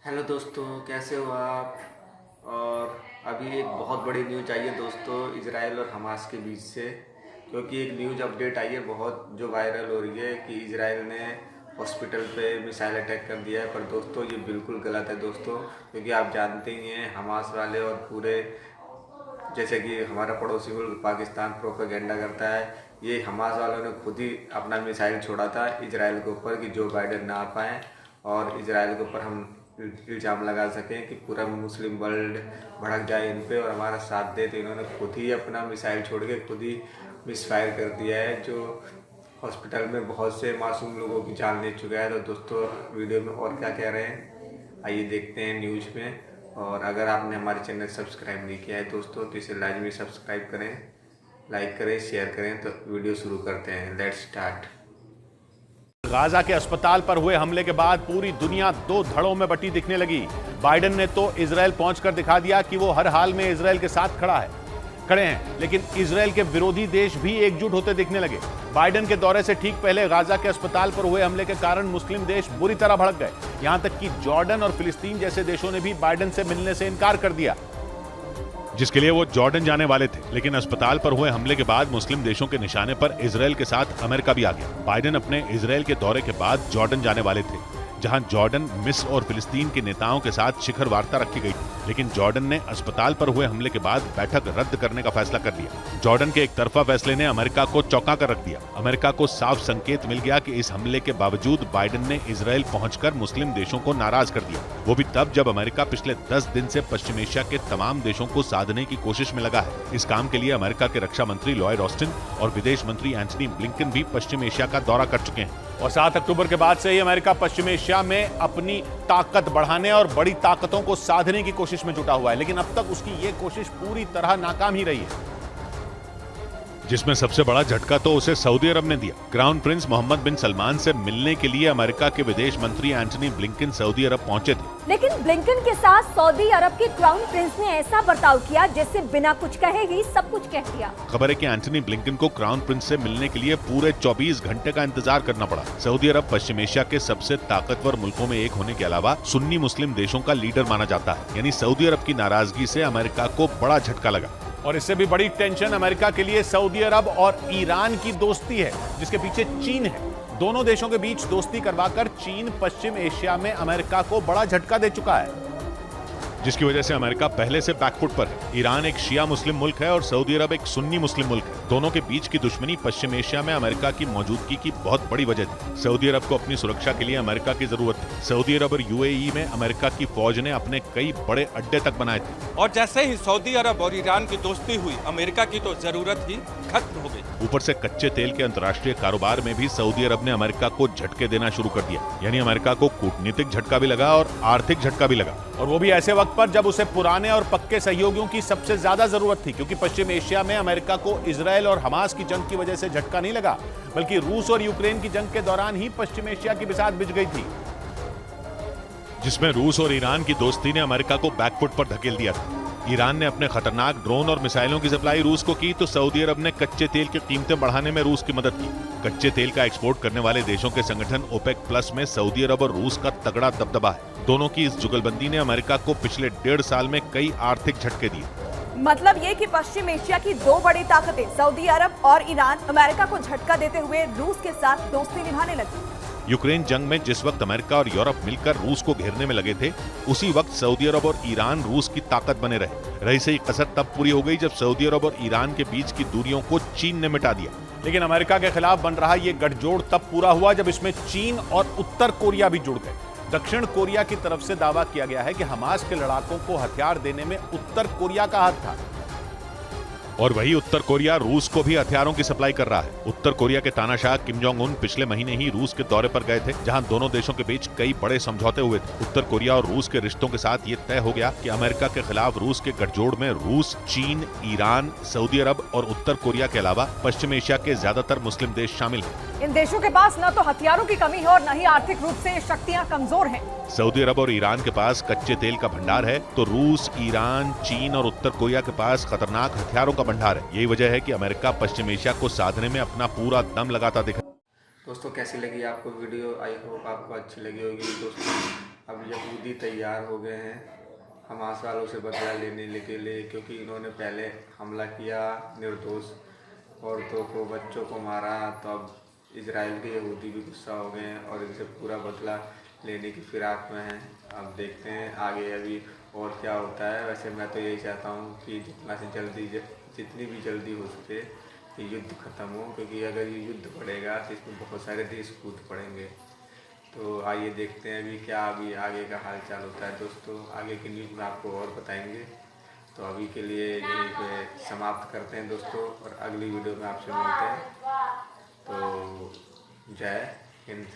Hello दोस्तों, कैसे हो आप। और अभी एक बहुत बड़ी न्यूज़ आई है दोस्तों, इजराइल और हमास के बीच से। क्योंकि एक न्यूज़ अपडेट आई है बहुत जो वायरल हो रही है कि इजराइल ने हॉस्पिटल पे मिसाइल अटैक कर दिया है। पर दोस्तों ये बिल्कुल गलत है दोस्तों, क्योंकि आप जानते ही हैं हमास वाले और पूरे जैसे कि हमारा पड़ोसी मुल्क पाकिस्तान प्रोपेगेंडा करता है। ये हमास वालों ने खुद ही अपना मिसाइल छोड़ा था इजराइल के ऊपर कि जो बाइडन ना आ पाएँ और इजराइल के ऊपर हम इल्ज़ाम लगा सकें कि पूरा मुस्लिम वर्ल्ड भड़क जाए इन पे और हमारा साथ दे। तो इन्होंने खुद ही अपना मिसाइल छोड़ के खुद ही मिसफायर कर दिया है, जो हॉस्पिटल में बहुत से मासूम लोगों की जान ले चुका है। तो दोस्तों वीडियो में और क्या कह रहे हैं आइए देखते हैं न्यूज़ में। और अगर आपने हमारे चैनल सब्सक्राइब नहीं किया है दोस्तों तो इसे लाजमी सब्सक्राइब करें, लाइक करें, शेयर करें। तो वीडियो शुरू करते हैं, लेट्स स्टार्ट। गाजा के अस्पताल पर हुए हमले के बाद पूरी दुनिया दो धड़ों में बटी दिखने लगी। बाइडेन ने तो इजरायल पहुंचकर दिखा दिया कि वो हर हाल में इजरायल के साथ खड़े हैं, लेकिन इजरायल के विरोधी देश भी एकजुट होते दिखने लगे। बाइडेन के दौरे से ठीक पहले गाजा के अस्पताल पर हुए हमले के कारण मुस्लिम देश बुरी तरह भड़क गए। यहां तक कि जॉर्डन और फिलिस्तीन जैसे देशों ने भी बाइडेन से मिलने से इनकार कर दिया, जिसके लिए वो जॉर्डन जाने वाले थे। लेकिन अस्पताल पर हुए हमले के बाद मुस्लिम देशों के निशाने पर इजरायल के साथ अमेरिका भी आ गया। बाइडेन अपने इजरायल के दौरे के बाद जॉर्डन जाने वाले थे, जहां जॉर्डन, मिस्र और फिलिस्तीन के नेताओं के साथ शिखर वार्ता रखी गई थी। लेकिन जॉर्डन ने अस्पताल पर हुए हमले के बाद बैठक रद्द करने का फैसला कर लिया। जॉर्डन के एक तरफा फैसले ने अमेरिका को चौंका कर रख दिया। अमेरिका को साफ संकेत मिल गया कि इस हमले के बावजूद बाइडेन ने इजरायल पहुंचकर मुस्लिम देशों को नाराज कर दिया, वो भी तब जब अमेरिका पिछले 10 दिन से पश्चिम एशिया के तमाम देशों को साधने की कोशिश में लगा है। इस काम के लिए अमेरिका के रक्षा मंत्री लॉयड ऑस्टिन और विदेश मंत्री एंटनी ब्लिंकन भी पश्चिम एशिया का दौरा कर चुके हैं। और 7 अक्टूबर के बाद से ही अमेरिका पश्चिम एशिया में अपनी ताकत बढ़ाने और बड़ी ताकतों को साधने की कोशिश में जुटा हुआ है, लेकिन अब तक उसकी ये कोशिश पूरी तरह नाकाम ही रही है, जिसमें सबसे बड़ा झटका तो उसे सऊदी अरब ने दिया। क्राउन प्रिंस मोहम्मद बिन सलमान से मिलने के लिए अमेरिका के विदेश मंत्री एंटनी ब्लिंकन सऊदी अरब पहुंचे थे। लेकिन ब्लिंकन के साथ सऊदी अरब के क्राउन प्रिंस ने ऐसा बर्ताव किया जैसे बिना कुछ कहे ही सब कुछ कह दिया। खबर है कि एंटनी ब्लिंकन को क्राउन प्रिंस से मिलने के लिए पूरे 24 घंटे का इंतजार करना पड़ा। सऊदी अरब पश्चिम एशिया के सबसे ताकतवर मुल्कों में एक होने के अलावा सुन्नी मुस्लिम देशों का लीडर माना जाता है, यानी सऊदी अरब की नाराजगी से अमेरिका को बड़ा झटका लगा। और इससे भी बड़ी टेंशन अमेरिका के लिए सऊदी अरब और ईरान की दोस्ती है, जिसके पीछे चीन है। दोनों देशों के बीच दोस्ती करवाकर चीन पश्चिम एशिया में अमेरिका को बड़ा झटका दे चुका है, जिसकी वजह से अमेरिका पहले से बैकफुट पर है। ईरान एक शिया मुस्लिम मुल्क है और सऊदी अरब एक सुन्नी मुस्लिम मुल्क है। दोनों के बीच की दुश्मनी पश्चिम एशिया में अमेरिका की मौजूदगी की बहुत बड़ी वजह थी। सऊदी अरब को अपनी सुरक्षा के लिए अमेरिका की जरूरत थी। सऊदी अरब और यूएई में अमेरिका की फौज ने अपने कई बड़े अड्डे तक बनाए थे। और जैसे ही सऊदी अरब और ईरान की दोस्ती हुई, अमेरिका की तो जरूरत ही खत्म हो गई। ऊपर से कच्चे तेल के अंतर्राष्ट्रीय कारोबार में भी सऊदी अरब ने अमेरिका को झटके देना शुरू कर दिया, यानी अमेरिका को कूटनीतिक झटका भी लगा और आर्थिक झटका भी लगा। और वो भी ऐसे वक्त पर जब उसे पुराने और पक्के सहयोगियों की सबसे ज्यादा जरूरत थी, क्योंकि पश्चिम एशिया में अमेरिका को इजरायल और हमास की जंग की वजह से झटका नहीं लगा, बल्कि रूस और यूक्रेन की जंग के दौरान ही पश्चिम एशिया की बिसात बिछ गई थी, जिसमें रूस और ईरान की दोस्ती ने अमेरिका को बैकफुट पर धकेल दिया था। ईरान ने अपने खतरनाक ड्रोन और मिसाइलों की सप्लाई रूस को की, तो सऊदी अरब ने कच्चे तेल की कीमतें बढ़ाने में रूस की मदद की। कच्चे तेल का एक्सपोर्ट करने वाले देशों के संगठन ओपेक प्लस में सऊदी अरब और रूस का तगड़ा दबदबा है। दोनों की इस जुगलबंदी ने अमेरिका को पिछले 1.5 साल में कई आर्थिक झटके दिए। मतलब ये कि पश्चिम एशिया की दो बड़ी ताकतें सऊदी अरब और ईरान अमेरिका को झटका देते हुए रूस के साथ दोस्ती निभाने लगी। यूक्रेन जंग में जिस वक्त अमेरिका और यूरोप मिलकर रूस को घेरने में लगे थे, उसी वक्त सऊदी अरब और ईरान रूस की ताकत बने रहे। रही सही कसर तब पूरी हो गई जब सऊदी अरब और ईरान के बीच की दूरियों को चीन ने मिटा दिया। लेकिन अमेरिका के खिलाफ बन रहा ये गठजोड़ तब पूरा हुआ जब इसमें चीन और उत्तर कोरिया भी जुड़ गए। दक्षिण कोरिया की तरफ से दावा किया गया है कि हमास के लड़ाकों को हथियार देने में उत्तर कोरिया का हाथ था, और वही उत्तर कोरिया रूस को भी हथियारों की सप्लाई कर रहा है। उत्तर कोरिया के तानाशाह किम जोंग उन पिछले महीने ही रूस के दौरे पर गए थे, जहां दोनों देशों के बीच कई बड़े समझौते हुए थे। उत्तर कोरिया और रूस के रिश्तों के साथ ये तय हो गया कि अमेरिका के खिलाफ रूस के गठजोड़ में रूस, चीन, ईरान, सऊदी अरब और उत्तर कोरिया के अलावा पश्चिम एशिया के ज्यादातर मुस्लिम देश शामिल हैं। इन देशों के पास न तो हथियारों की कमी है और न ही आर्थिक रूप से शक्तियां कमजोर हैं। सऊदी अरब और ईरान के पास कच्चे तेल का भंडार है, तो रूस, ईरान, चीन और उत्तर कोरिया के पास खतरनाक हथियारों का भंडार है। यही वजह है कि अमेरिका पश्चिम एशिया को साधने में अपना पूरा दम लगाता दिखा। दोस्तों कैसी लगी आपको वीडियो, आई होप आपको अच्छी लगी होगी दोस्तों। अब यहूदी तैयार हो गए हैं हमास वालों से बदला लेने के लिए, क्योंकि इन्होंने पहले हमला किया, निर्दोष औरतों को, बच्चों को मारा। तो अब इजराइल के यहूदी भी गुस्सा हो गए हैं और इनसे पूरा बदला लेने की फिराक में हैं। अब देखते हैं आगे अभी और क्या होता है। वैसे मैं तो यही चाहता हूँ कि जितनी भी जल्दी हो सके ये युद्ध ख़त्म हो, क्योंकि अगर ये युद्ध बढ़ेगा तो इसमें बहुत सारे देश कूद पड़ेंगे। तो आइए देखते हैं अभी आगे का हाल चाल होता है दोस्तों। आगे की न्यूज़ में आपको और बताएंगे। तो अभी के लिए यहीं पे समाप्त करते हैं दोस्तों, और अगली वीडियो में आपसे मिलते हैं। तो जय हिंद।